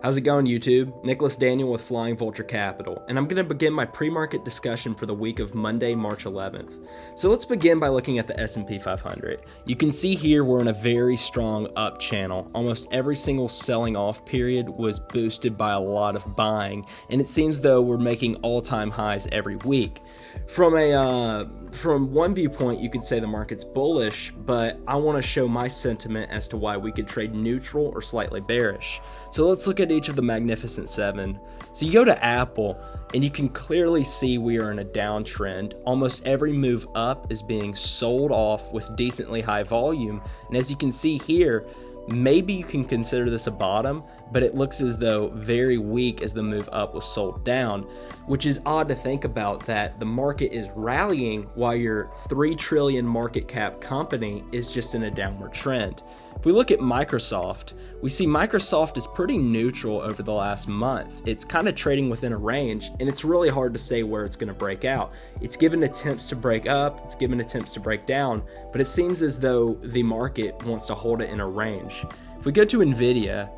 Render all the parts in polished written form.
How's it going, YouTube? Nicholas Daniel with Flying Vulture Capital, and I'm going to begin my pre-market discussion for the week of Monday, March 11th. So let's begin by looking at the S&P 500. You can see here we're in a very strong up channel. Almost every single selling off period was boosted by a lot of buying, and it seems though we're making all-time highs every week. From one viewpoint, you could say the market's bullish, but I want to show my sentiment as to why we could trade neutral or slightly bearish. So let's look at each of the Magnificent Seven. So you go to Apple, and you can clearly see we are in a downtrend. Almost every move up is being sold off with decently high volume, and as you can see here, maybe you can consider this a bottom, but it looks as though very weak as the move up was sold down, which is odd to think about that the market is rallying while your 3 trillion market cap company is just in a downward trend. If we look at Microsoft, we see Microsoft is pretty neutral over the last month. It's kind of trading within a range, and it's really hard to say where it's going to break out. It's given attempts to break up, it's given attempts to break down, but it seems as though the market wants to hold it in a range. If we go to Nvidia,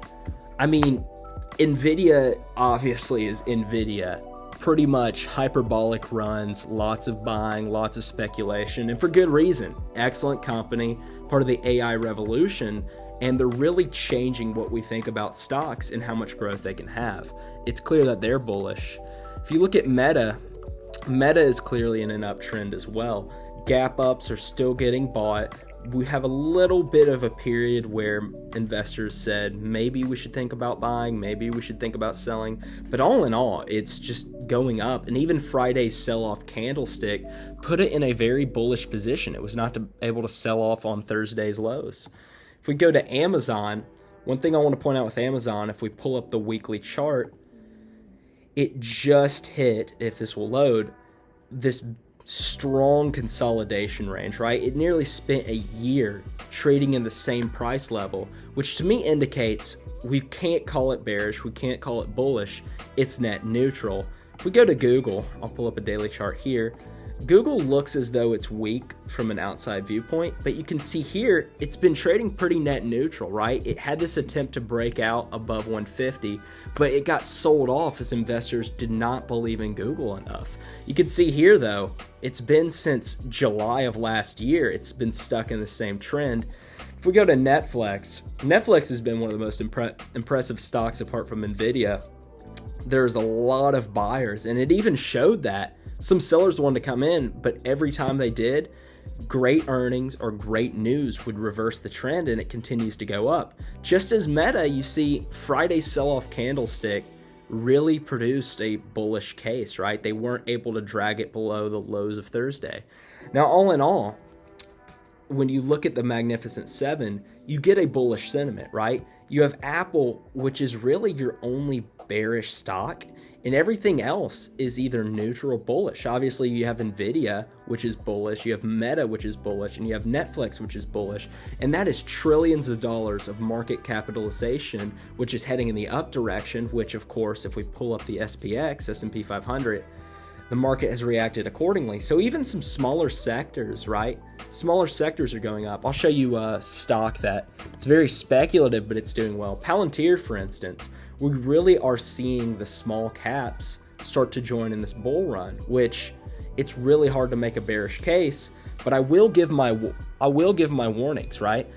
Nvidia obviously is Nvidia. Pretty much hyperbolic runs, lots of buying, lots of speculation, and for good reason. Excellent company, part of the AI revolution, and they're really changing what we think about stocks and how much growth they can have. It's clear that they're bullish. If you look at Meta is clearly in an uptrend as well. Gap ups are still getting bought. We have a little bit of a period where investors said maybe we should think about buying, maybe we should think about selling, but all in all, it's just going up. And even Friday's sell-off candlestick put it in a very bullish position. It was not able to sell off on Thursday's lows. If we go to Amazon, one thing I want to point out with Amazon, if we pull up the weekly chart, it just hit, if this will load, this strong consolidation range, right? It nearly spent a year trading in the same price level, which to me indicates we can't call it bearish, we can't call it bullish, it's net neutral. If we go to Google, I'll pull up a daily chart here. Google looks as though it's weak from an outside viewpoint, but you can see here it's been trading pretty net neutral, right? It had this attempt to break out above 150, but it got sold off as investors did not believe in Google enough. You can see here though, it's been since July of last year, it's been stuck in the same trend. If we go to Netflix has been one of the most impressive stocks apart from Nvidia. There's a lot of buyers, and it even showed that. Some sellers wanted to come in, but every time they did, great earnings or great news would reverse the trend, and it continues to go up. Just as Meta, you see Friday's sell-off candlestick really produced a bullish case, right? They weren't able to drag it below the lows of Thursday. Now, all in all, when you look at the Magnificent Seven, you get a bullish sentiment, right? You have Apple, which is really your only bearish stock, and everything else is either neutral or bullish. Obviously, you have Nvidia, which is bullish, you have Meta, which is bullish, and you have Netflix, which is bullish, and that is trillions of dollars of market capitalization, which is heading in the up direction, which of course, if we pull up the SPX, S&P 500, the market has reacted accordingly. So even some smaller sectors, right? Smaller sectors are going up. I'll show you a stock that it's very speculative, but it's doing well. Palantir, for instance, we really are seeing the small caps start to join in this bull run, which it's really hard to make a bearish case, but I will give my warnings, right?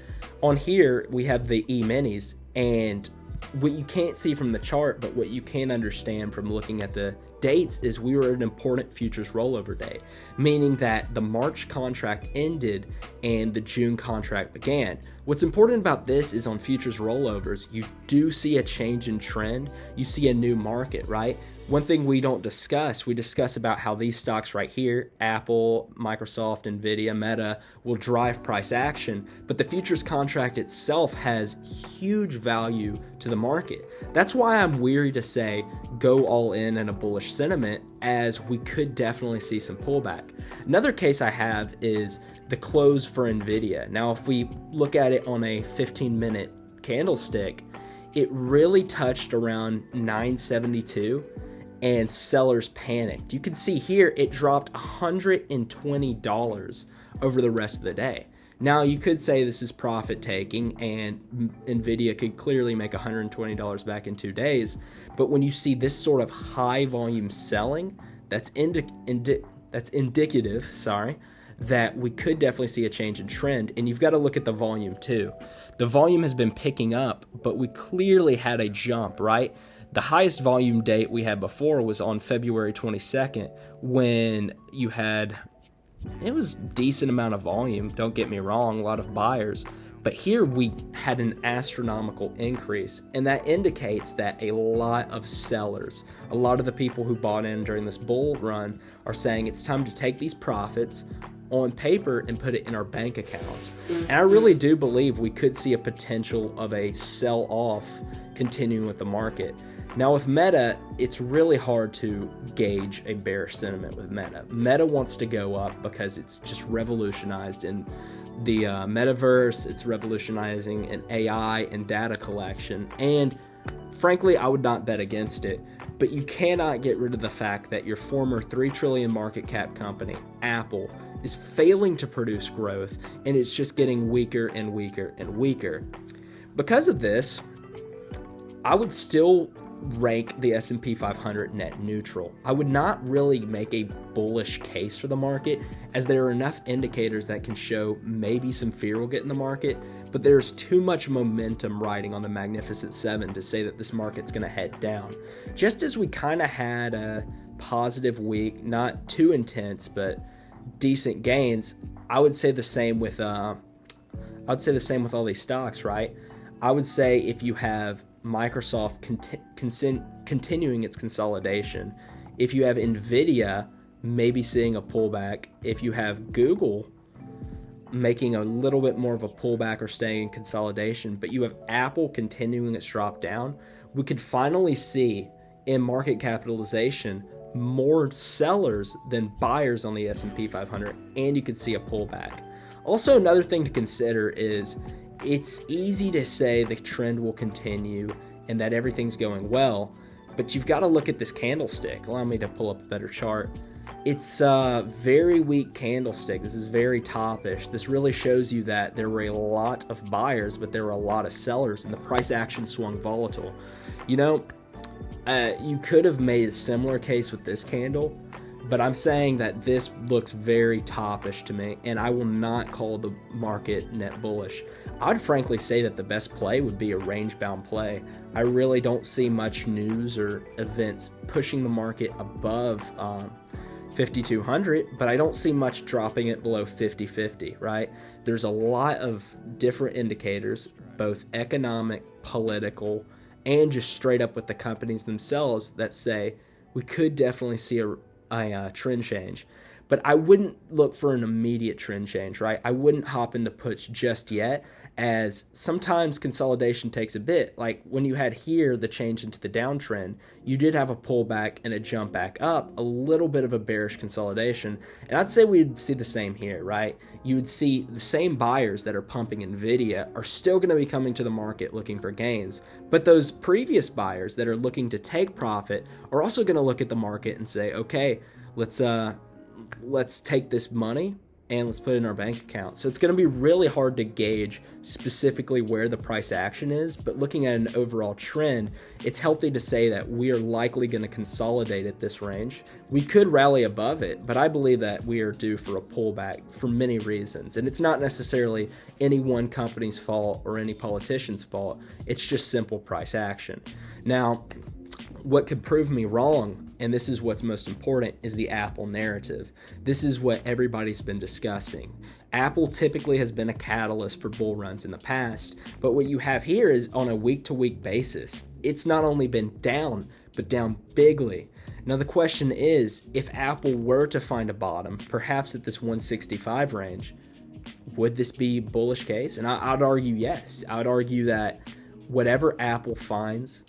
On here, we have the E-minis, and what you can't see from the chart, but what you can understand from looking at the dates is we were at an important futures rollover date, meaning that the March contract ended and the June contract began. What's important about this is on futures rollovers, you do see a change in trend. You see a new market, right? One thing we don't discuss, we discuss about how these stocks right here, Apple, Microsoft, Nvidia, Meta, will drive price action, but the futures contract itself has huge value to the market. That's why I'm weary to say go all in a bullish sentiment, as we could definitely see some pullback. Another case I have is the close for Nvidia. Now, if we look at it on a 15-minute candlestick, it really touched around 972 and sellers panicked. You can see here it dropped $120 over the rest of the day. Now, you could say this is profit taking and Nvidia could clearly make $120 back in 2 days, but when you see this sort of high volume selling, that's indicative, that we could definitely see a change in trend. And you've got to look at the volume too. The volume has been picking up, but we clearly had a jump, right? The highest volume date we had before was on February 22nd when you had, it was a decent amount of volume, don't get me wrong, a lot of buyers. But here we had an astronomical increase, and that indicates that a lot of sellers, a lot of the people who bought in during this bull run are saying it's time to take these profits on paper and put it in our bank accounts. And I really do believe we could see a potential of a sell-off continuing with the market. Now with Meta, it's really hard to gauge a bearish sentiment with Meta. Meta wants to go up because it's just revolutionized in the metaverse, it's revolutionizing in AI and data collection, and frankly, I would not bet against it. But you cannot get rid of the fact that your former $3 trillion market cap company, Apple, is failing to produce growth, and it's just getting weaker and weaker and weaker. Because of this, I would still rank the S&P 500 net neutral. I would not really make a bullish case for the market, as there are enough indicators that can show maybe some fear will get in the market, but there's too much momentum riding on the Magnificent Seven to say that this market's going to head down. Just as we kind of had a positive week, not too intense, but decent gains, I would say the same with all these stocks, right? I would say if you have Microsoft continuing its consolidation, if you have Nvidia maybe seeing a pullback, if you have Google making a little bit more of a pullback or staying in consolidation, but you have Apple continuing its drop down, we could finally see in market capitalization more sellers than buyers on the S&P 500, and you could see a pullback. Also, another thing to consider is it's easy to say the trend will continue and that everything's going well, but you've got to look at this candlestick. Allow me to pull up a better chart. It's a very weak candlestick. This is very toppish. This really shows you that there were a lot of buyers, but there were a lot of sellers, and the price action swung volatile. You know, you could have made a similar case with this candle, but I'm saying that this looks very toppish to me, and I will not call the market net bullish. I'd frankly say that the best play would be a range-bound play. I really don't see much news or events pushing the market above 5,200, but I don't see much dropping it below 50-50, right? There's a lot of different indicators, both economic, political, and just straight up with the companies themselves that say we could definitely see a trend change. But I wouldn't look for an immediate trend change, right? I wouldn't hop into puts just yet, as sometimes consolidation takes a bit. Like when you had here the change into the downtrend, you did have a pullback and a jump back up, a little bit of a bearish consolidation. And I'd say we'd see the same here, right? You would see the same buyers that are pumping Nvidia are still going to be coming to the market looking for gains. But those previous buyers that are looking to take profit are also going to look at the market and say, okay, let's take this money and let's put it in our bank account. So it's going to be really hard to gauge specifically where the price action is, but looking at an overall trend, it's healthy to say that we are likely going to consolidate at this range. We could rally above it, but I believe that we are due for a pullback for many reasons. And it's not necessarily any one company's fault or any politician's fault. It's just simple price action. Now, what could prove me wrong, and this is what's most important, is the Apple narrative. This is what everybody's been discussing. Apple typically has been a catalyst for bull runs in the past, but what you have here is on a week-to-week basis. It's not only been down, but down bigly. Now the question is, if Apple were to find a bottom, perhaps at this 165 range, would this be a bullish case? And I'd argue yes. I would argue that whatever Apple finds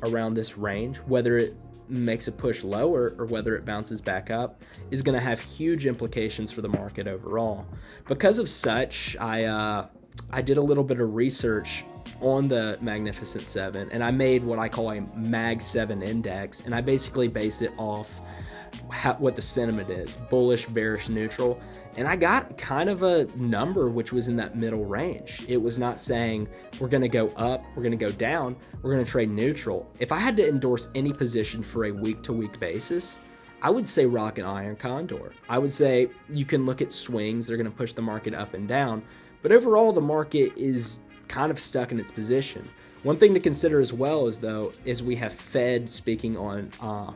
around this range, whether it makes a push lower or whether it bounces back up, is going to have huge implications for the market overall. Because of such, I did a little bit of research on the Magnificent Seven, and I made what I call a Mag 7 index, and I basically base it off what the sentiment is, bullish, bearish, neutral. And I got kind of a number which was in that middle range. It was not saying we're going to go up, we're going to go down, we're going to trade neutral. If I had to endorse any position for a week-to-week basis, I would say rock and iron condor. I would say you can look at swings, they're going to push the market up and down, but overall the market is kind of stuck in its position. One thing to consider as well is we have Fed speaking on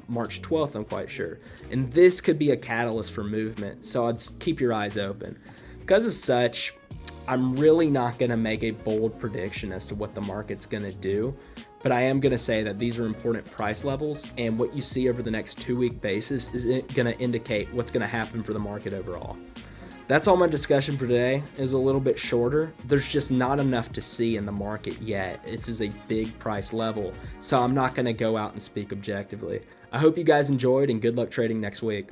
March 12th, I'm quite sure. And this could be a catalyst for movement, so I'd keep your eyes open. Because of such, I'm really not going to make a bold prediction as to what the market's going to do, but I am going to say that these are important price levels, and what you see over the next 2-week basis is going to indicate what's going to happen for the market overall. That's all my discussion for today. It was a little bit shorter. There's just not enough to see in the market yet. This is a big price level, so I'm not going to go out and speak objectively. I hope you guys enjoyed, and good luck trading next week.